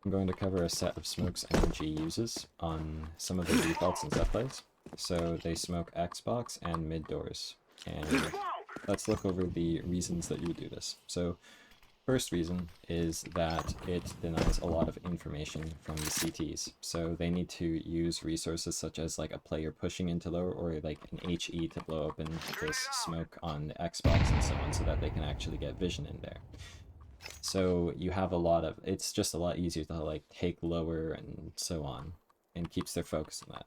I'm going to cover a set of smokes NRG uses on some of the defaults and set plays. So they smoke Xbox and mid doors. And let's look over the reasons that you do this. So first reason is that it denies a lot of information from the CTs. So they need to use resources such as like a player pushing into lower or like an HE to blow open this smoke on the Xbox and so on so that they can actually get vision in there. So you have a lot of, it's just a lot easier to like take lower and so on, and keeps their focus on that.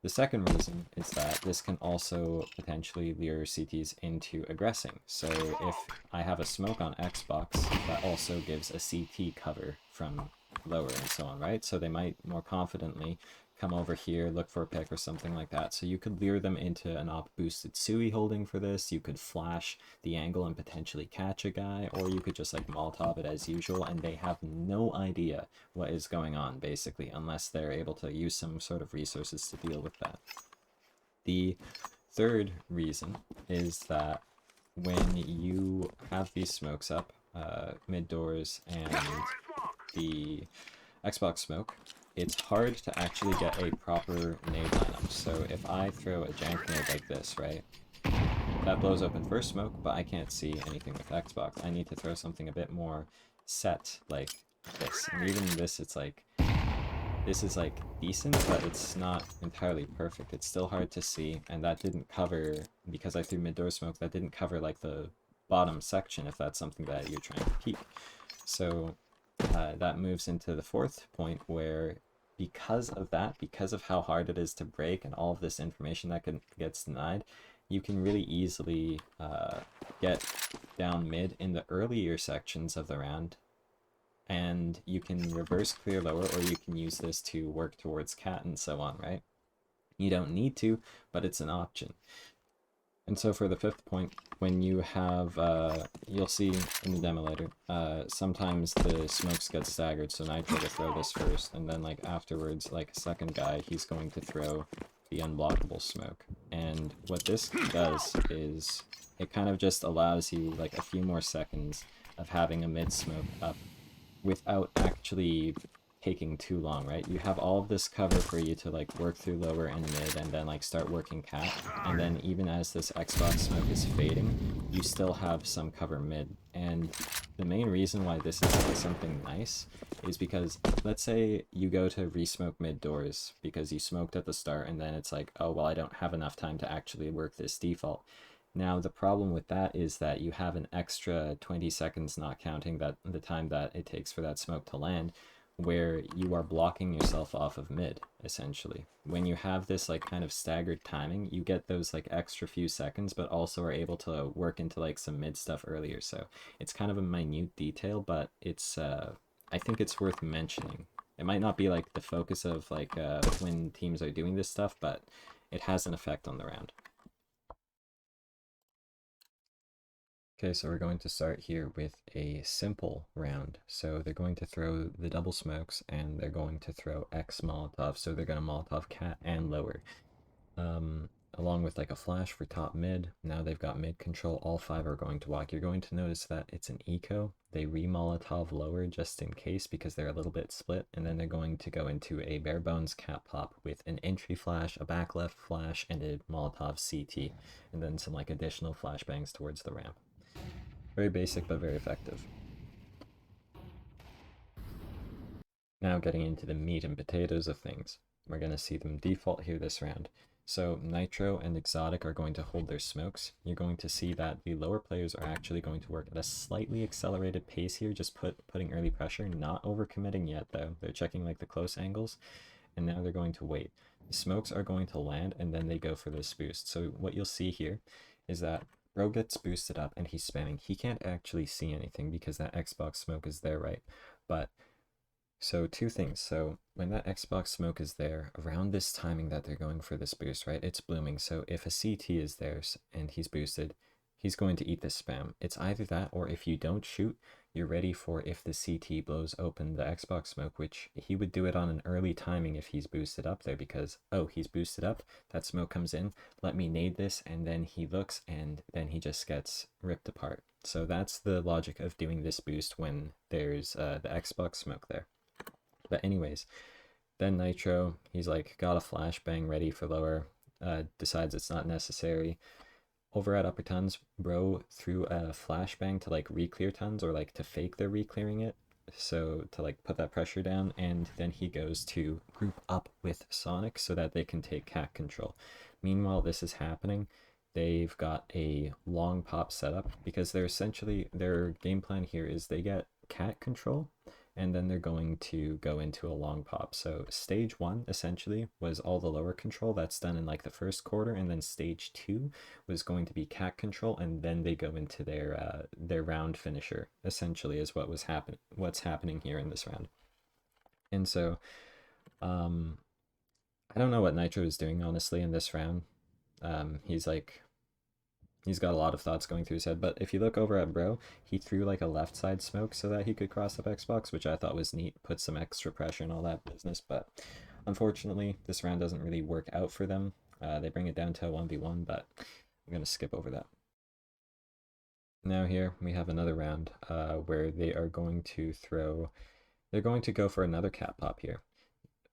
The second reason is that this can also potentially lure CTs into aggressing. So if I have a smoke on Xbox, that also gives a CT cover from lower and so on, right? So they might more confidently come over here, look for a pick or something like that. So you could lure them into an op boosted Sui holding for this. You could flash the angle and potentially catch a guy, or you could just like Molotov it as usual, and they have no idea what is going on, basically, unless they're able to use some sort of resources to deal with that. The third reason is that when you have these smokes up, mid doors and the Xbox smoke, it's hard to actually get a proper nade lineup. So if I throw a jank nade like this, right, that blows open first smoke, but I can't see anything with Xbox. I need to throw something a bit more set like this. And even this, it's like, this is like decent, but it's not entirely perfect. It's still hard to see, and that didn't cover, because I threw mid-door smoke, that didn't cover like the bottom section if that's something that you're trying to peek. So that moves into the fourth point where because of that, because of how hard it is to break and all of this information that gets denied, you can really easily get down mid in the earlier sections of the round, and you can reverse clear lower, or you can use this to work towards cat and so on, right? You don't need to, but it's an option. And so for the fifth point, when you have, you'll see in the demo later, sometimes the smokes get staggered, so Nitro to throw this first, and then like afterwards, like a second guy, he's going to throw the unblockable smoke. And what this does is it kind of just allows you like a few more seconds of having a mid smoke up without actually taking too long, right? You have all of this cover for you to like work through lower and mid and then like start working cat, and then even as this Xbox smoke is fading, you still have some cover mid. And the main reason why this is like something nice is because let's say you go to resmoke mid doors because you smoked at the start, and then it's like, oh well, I don't have enough time to actually work this default. Now, the problem with that is that you have an extra 20 seconds, not counting that the time that it takes for that smoke to land, where you are blocking yourself off of mid, essentially. When you have this like kind of staggered timing, you get those like extra few seconds, but also are able to work into like some mid stuff earlier. So it's kind of a minute detail, but it's I think it's worth mentioning. It might not be like the focus of like when teams are doing this stuff, but it has an effect on the round. Okay, so we're going to start here with a simple round. So they're going to throw the double smokes and they're going to throw X Molotov. So they're going to Molotov cat and lower. Along with like a flash for top mid. Now they've got mid control. All five are going to walk. You're going to notice that it's an eco. They re-Molotov lower just in case because they're a little bit split. And then they're going to go into a bare bones cat pop with an entry flash, a back left flash, and a Molotov CT. And then some like additional flashbangs towards the ramp. Very basic, but very effective. Now getting into the meat and potatoes of things. We're going to see them default here this round. So Nitro and Exotic are going to hold their smokes. You're going to see that the lower players are actually going to work at a slightly accelerated pace here, just putting early pressure, not overcommitting yet though. They're checking like the close angles, and now they're going to wait. The smokes are going to land, and then they go for this boost. So what you'll see here is that Bro gets boosted up and he's spamming. He can't actually see anything because that Xbox smoke is there, right? But so two things. So when that Xbox smoke is there, around this timing that they're going for this boost, right? It's blooming. So if a CT is there and he's boosted, he's going to eat this spam. It's either that, or if you don't shoot, you're ready for if the CT blows open the Xbox smoke, which he would do it on an early timing if he's boosted up there because, oh, he's boosted up, that smoke comes in, let me nade this, and then he looks and then he just gets ripped apart. So that's the logic of doing this boost when there's the Xbox smoke there. But anyways, then Nitro, he's like got a flashbang ready for lower, decides it's not necessary. Over at upper tons, bro threw a flashbang to like re-clear tons, or like to fake they're re-clearing it. So to like put that pressure down, and then he goes to group up with Sonic so that they can take cat control. Meanwhile, this is happening. They've got a long pop setup because they're essentially, their game plan here is they get cat control and then they're going to go into a long pop. So stage one essentially was all the lower control that's done in like the first quarter, and then stage two was going to be cat control, and then they go into their round finisher. Essentially, is what's happening here in this round. And so, um, I don't know what Nitro is doing honestly in this round. He's like, he's got a lot of thoughts going through his head. But if you look over at Bro, he threw like a left side smoke so that he could cross up Xbox, which I thought was neat. Put some extra pressure and all that business. But unfortunately, this round doesn't really work out for them. They bring it down to a 1v1, but I'm going to skip over that. Now here we have another round where they are going to throw, they're going to go for another cat pop here.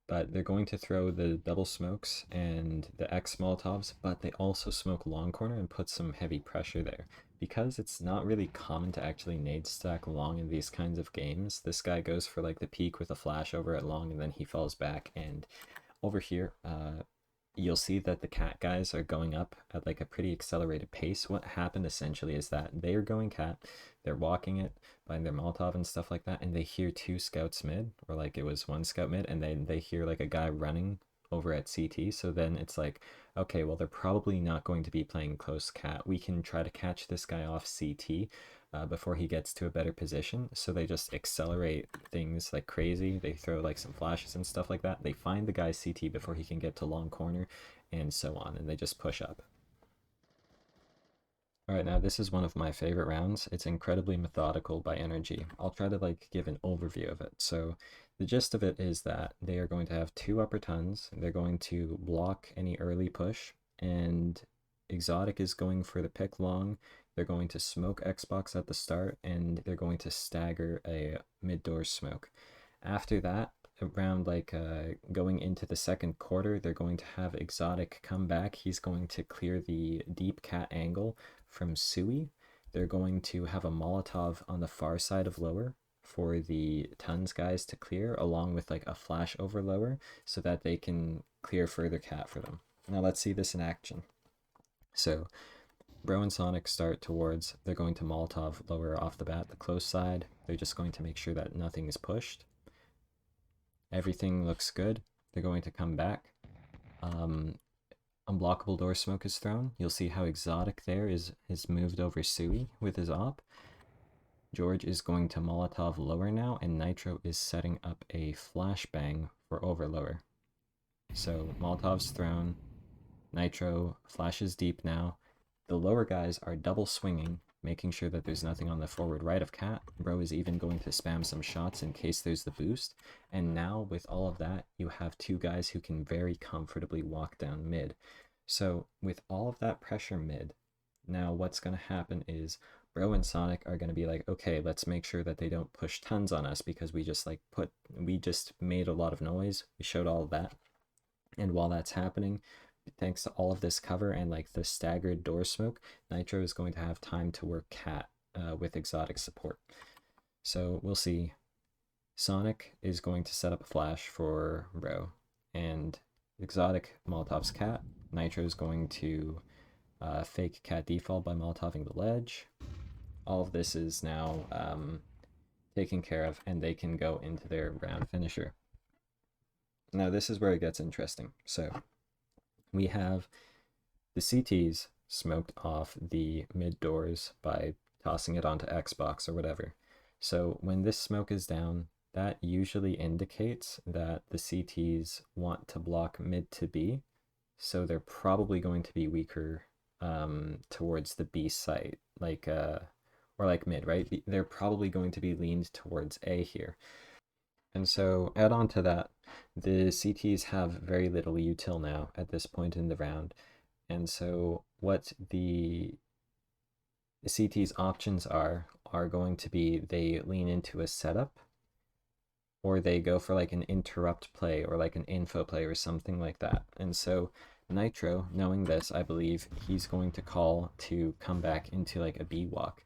But they're going to throw the double smokes and the X molotovs, but they also smoke long corner and put some heavy pressure there. Because it's not really common to actually nade stack long in these kinds of games, this guy goes for like the peak with a flash over at long, and then he falls back. And over here, you'll see that the cat guys are going up at like a pretty accelerated pace. What happened essentially is that they are going cat, they're walking it, buying their Molotov and stuff like that, and they hear two scouts mid, or like it was one scout mid, and then they hear like a guy running over at CT. So then it's like, okay, well, they're probably not going to be playing close cat. We can try to catch this guy off CT before he gets to a better position. So they just accelerate things like crazy. They throw like some flashes and stuff like that. They find the guy CT before he can get to long corner, and so on, and they just push up. All right, now this is one of my favorite rounds. It's incredibly methodical by NRG. I'll try to like give an overview of it. So the gist of it is that they are going to have two upper tons. They're going to block any early push, and Exotic is going for the pick long. They're going to smoke Xbox at the start, and they're going to stagger a mid door smoke. After that, around like going into the second quarter, they're going to have Exotic come back. He's going to clear the deep cat angle from Sui. They're going to have a Molotov on the far side of lower for the tons guys to clear, along with like a flash over lower, so that they can clear further cat for them. Now let's see this in action. So Bro and Sonic start towards, they're going to Molotov lower off the bat, the close side. They're just going to make sure that nothing is pushed. Everything looks good. They're going to come back. Unblockable door smoke is thrown. You'll see how Exotic there is moved over Sui with his op. George is going to Molotov lower now, and Nitro is setting up a flashbang for over lower. So Molotov's thrown. Nitro flashes deep now. The lower guys are double swinging, making sure that there's nothing on the forward right of cat. Bro is even going to spam some shots in case there's the boost. And now with all of that, you have two guys who can very comfortably walk down mid. So with all of that pressure mid, now what's going to happen is Bro and Sonic are going to be like, okay, let's make sure that they don't push tons on us, because we just made a lot of noise. We showed all of that. And while that's happening, thanks to all of this cover and like the staggered door smoke, Nitro is going to have time to work cat with Exotic support. So we'll see. Sonic is going to set up a flash for Bro, and Exotic Molotov's cat. Nitro is going to fake cat default by Molotoving the ledge. All of this is now taken care of, and they can go into their round finisher. Now this is where it gets interesting. So we have the CTs smoked off the mid doors by tossing it onto Xbox or whatever. So when this smoke is down, that usually indicates that the CTs want to block mid to B. So they're probably going to be weaker towards the B site, like or like mid, right? They're probably going to be leaned towards A here. And so add on to that, the CTs have very little util now at this point in the round. And so what the CT's options are going to be, they lean into a setup, or they go for like an interrupt play or like an info play or something like that. And so Nitro, knowing this, I believe he's going to call to come back into like a B walk.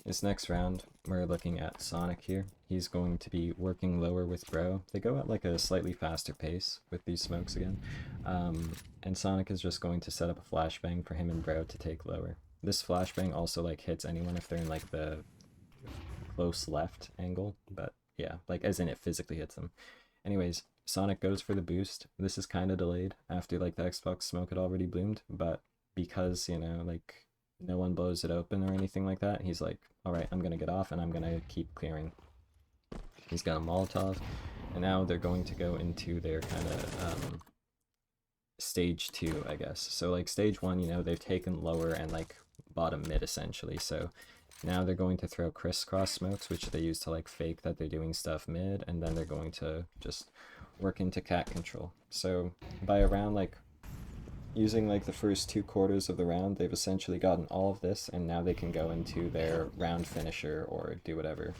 This next round, we're looking at Sonic here. He's going to be working lower with Bro. They go at like a slightly faster pace with these smokes again. And Sonic is just going to set up a flashbang for him and Bro to take lower. This flashbang also like hits anyone if they're in like the close left angle, but yeah, like as in it physically hits them. Anyways, Sonic goes for the boost. This is kind of delayed after like the Xbox smoke had already bloomed, but because, you know, like no one blows it open or anything like that, he's like, all right, I'm going to get off and I'm going to keep clearing. He's got a Molotov, and now they're going to go into their kind of stage 2, I guess. So like stage 1, you know, they've taken lower and like bottom mid essentially. So now they're going to throw crisscross smokes, which they use to like fake that they're doing stuff mid, and then they're going to just work into cat control. So by around like using like the first 2 quarters of the round, they've essentially gotten all of this, and now they can go into their round finisher or do whatever.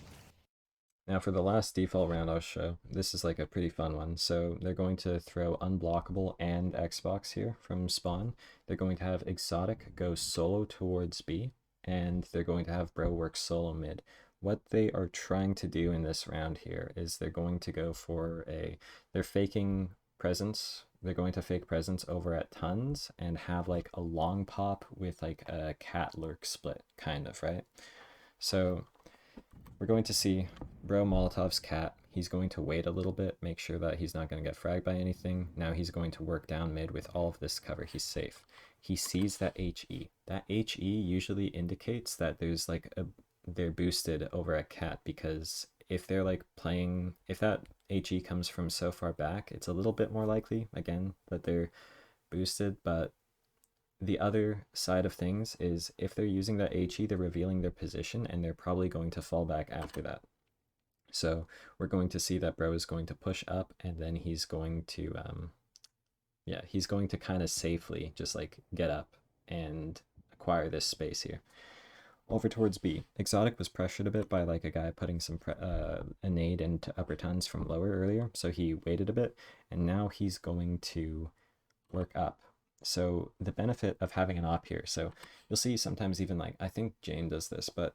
Now for the last default round I'll show, this is like a pretty fun one. So they're going to throw Unblockable and Xbox here from spawn. They're going to have Exotic go solo towards B, and they're going to have Bro work solo mid. What they are trying to do in this round here is they're going to go for they're faking presence. They're going to fake presence over at tons and have like a long pop with like a cat lurk split, kind of, right? So we're going to see Bro Molotov's cat. He's going to wait a little bit, make sure that he's not going to get fragged by anything. Now he's going to work down mid with all of this cover. He's safe. He sees that HE. That HE usually indicates that there's like they're boosted over at cat, because if they're like playing, if that HE comes from so far back, it's a little bit more likely, again, that they're boosted. But the other side of things is if they're using that HE, they're revealing their position, and they're probably going to fall back after that. So we're going to see that Bro is going to push up, and then he's going to, yeah, he's going to kind of safely just like get up and acquire this space here. Over towards B, Exotic was pressured a bit by like a guy putting some a nade into upper tons from lower earlier, so he waited a bit, and now he's going to work up. So the benefit of having an op here, so you'll see sometimes even like, I think Jane does this, but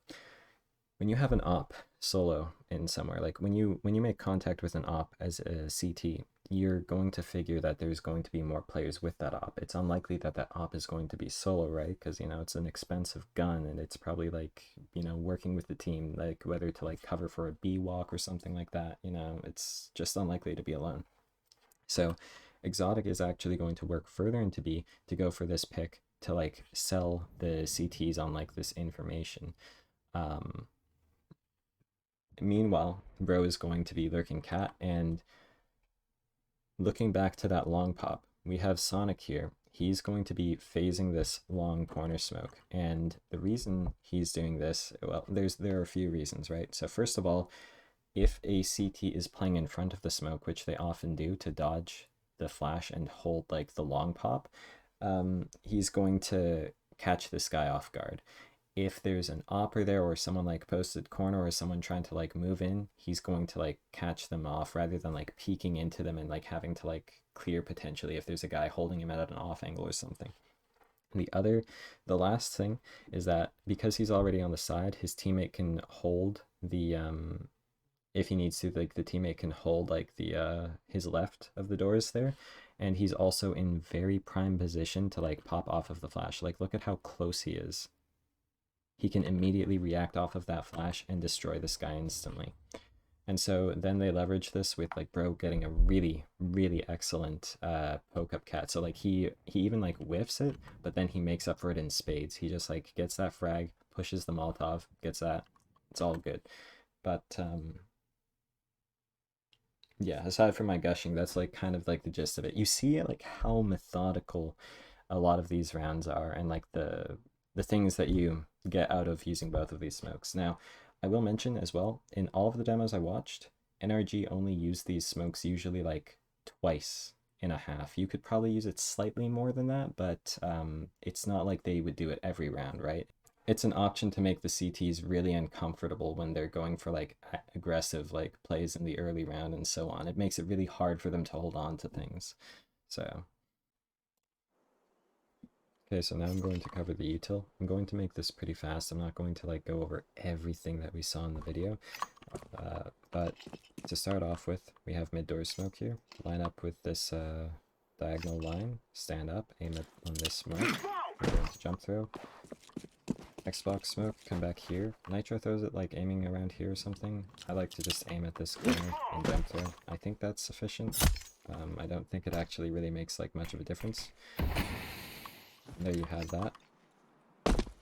when you have an op solo in somewhere, like when you make contact with an op as a CT, you're going to figure that there's going to be more players with that op. It's unlikely that that op is going to be solo, right? Because, you know, it's an expensive gun, and it's probably like, you know, working with the team, like whether to like cover for a B walk or something like that, you know, it's just unlikely to be alone. So Exotic is actually going to work further into B to go for this pick to like sell the CTs on like this information. Meanwhile, Bro is going to be lurking cat, and looking back to that long pop, we have Sonic here. He's going to be phasing this long corner smoke, and the reason he's doing this, well, there are a few reasons, right? So first of all, if a CT is playing in front of the smoke, which they often do to dodge the flash and hold like the long pop, he's going to catch this guy off guard. If there's an opper there or someone like posted corner or someone trying to like move in, he's going to like catch them off rather than like peeking into them and like having to like clear potentially if there's a guy holding him at an off angle or something. The last thing is that because he's already on the side, his teammate can hold the if he needs to, like the teammate can hold like the his left of the doors there, and he's also in very prime position to like pop off of the flash. Like look at how close he is. He can immediately react off of that flash and destroy this guy instantly. And so then they leverage this with like Bro getting a really, really excellent poke up cat. So like he even like whiffs it, but then he makes up for it in spades. He just like gets that frag, pushes the Molotov, gets that. It's all good. But yeah, aside from my gushing, that's like kind of like the gist of it. You see like how methodical a lot of these rounds are, and like the things that you get out of using both of these smokes. Now, I will mention as well, in all of the demos I watched, NRG only used these smokes usually like twice in a half. You could probably use it slightly more than that, but it's not like they would do it every round, right? it's an option to make the CTs really uncomfortable when they're going for like aggressive like plays in the early round and so on. It makes it really hard for them to hold on to things. So okay, so now I'm going to cover the util. I'm going to make this pretty fast. I'm not going to like go over everything that we saw in the video. But to start off with, we have mid-door smoke here. Line up with this diagonal line, stand up, aim it on this smoke. We're going to jump throw. Xbox smoke, come back here. Nitro throws it like aiming around here or something. I like to just aim at this corner and jump throw. I think that's sufficient. I don't think it actually really makes like much of a difference. There you have that.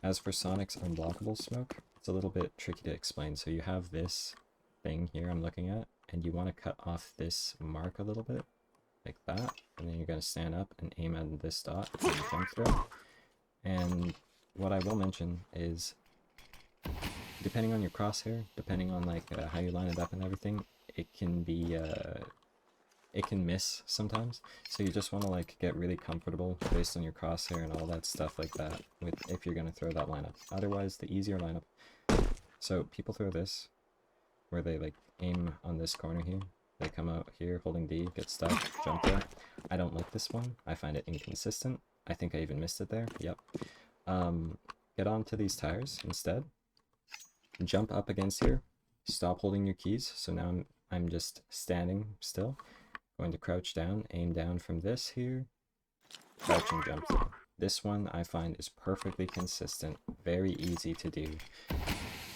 As for Sonic's unblockable smoke, it's a little bit tricky to explain. So you have this thing here I'm looking at, and you want to cut off this mark a little bit, like that, and then you're going to stand up and aim at this dot and jump through. And what I will mention is, depending on your crosshair, depending on like how you line it up and everything, it can be it can miss sometimes, so you just want to like get really comfortable based on your crosshair and all that stuff like that with if you're going to throw that lineup. Otherwise, the easier lineup, so people throw this where they like aim on this corner here, they come out here holding D, get stuck, jump there. I don't like this one. I find it inconsistent. I think I even missed it there. Yep. Get onto these tires instead, jump up against here, stop holding your keys. So now I'm just standing still. Going to crouch down, aim down from this here, crouch and jump through. This one I find is perfectly consistent, very easy to do.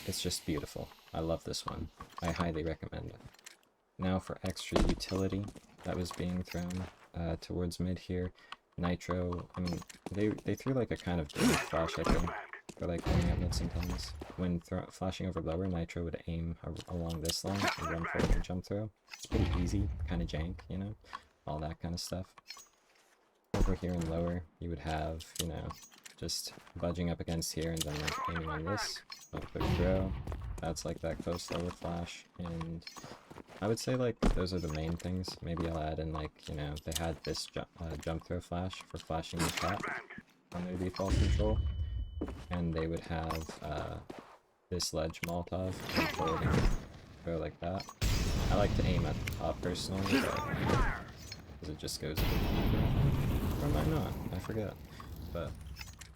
It's just beautiful. I love this one. I highly recommend it. Now for extra utility that was being thrown towards mid here. Nitro, I mean, they threw like a kind of big flash, I think, for like going up mid sometimes. When flashing over lower, Nitro would aim along this line and run forward and jump throw. It's pretty easy, kind of jank, you know, all that kind of stuff. Over here in lower, you would have, you know, just budging up against here and then like aiming on this. A quick throw. That's like that close lower flash, and I would say like those are the main things. Maybe I'll add in like, you know, they had this jump throw flash for flashing the shot on their default control, and they would have this ledge molotov and forwarding throw like that. I like to aim at the top personally, because it just goes a bit deeper. Or am I not? I forget. But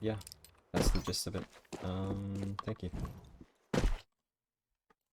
yeah, that's the gist of it. Thank you.